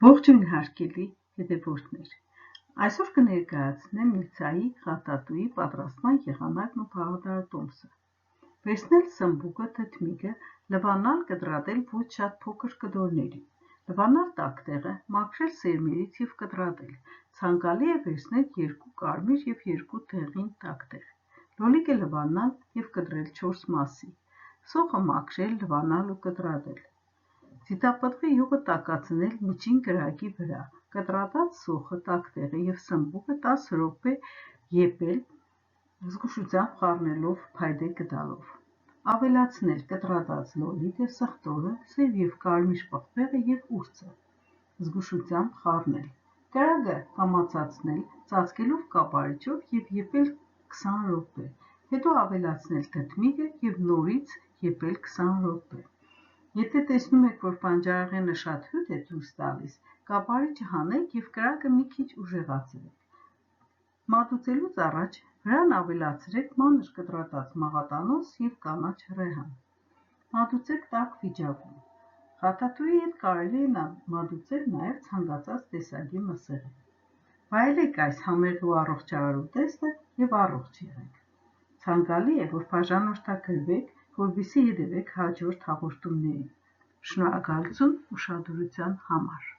Ողջույն հարգելի հետևորդներ, այսօր կներկայացնեմ միլցայի խարտատուի պատրաստման եղանակն ու փաղատարատոմսը, վերցնել սմբուկը, թթմիկը, լվանալ կտրատել ոչ շատ փոքր կտորների, լվանալ տաք տեղը, մաքրել սերմերից և կտրատել, ցանկալի է վերցնել 2 կարմիր և 2 դեղին տաք տեղ, լոլիկը լվանալ և կտրել 4 մասի, սոխը մաքրել, լվանալ ու կտրատել, ձիթապտղի յուղը տաքացնել միջին կրակի վրա, կտրատած սոխը, տաք տեղը և սմբուկը 10 րոպե եպել զգուշությամբ խառնելով փայտե գդալով, ավելացնել կտրատած լոլիկը, սխտորը, սև և կարմիր պղպեղը և ուրցը, զգուշությամբ խառնել, կրակը կամացացնել ծածկելով կապարիչով և եպել 20 րոպե, հետո ավելացնել թթմիկը և նորից եպել 20 րոպե, եթե տեսնում եք, որ բանջարեղենը շատ հյութ է դուրս տալիս, կապարիչը հանեք և կրակը մի քիչ ուժեղացրեք, մատուցելուց առաջ վրան ավելացրեք մանր կտրատած մաղատանոց և կանաչ ռեհան, մատուցեք տաք վիճակում, խարտատուի հետ կարելի է մատուցել նաև ցանկացած տեսակի մսեղեն, վայելեք այս համեղ ու առողջարար ուտեստը և առողջ եղեք, ցանկալի է, որ բաժանորդագրվեք, որպեսզի հետևեք հաջորդ հաղորդումներին, շնորհակալություն ուշադրության համար։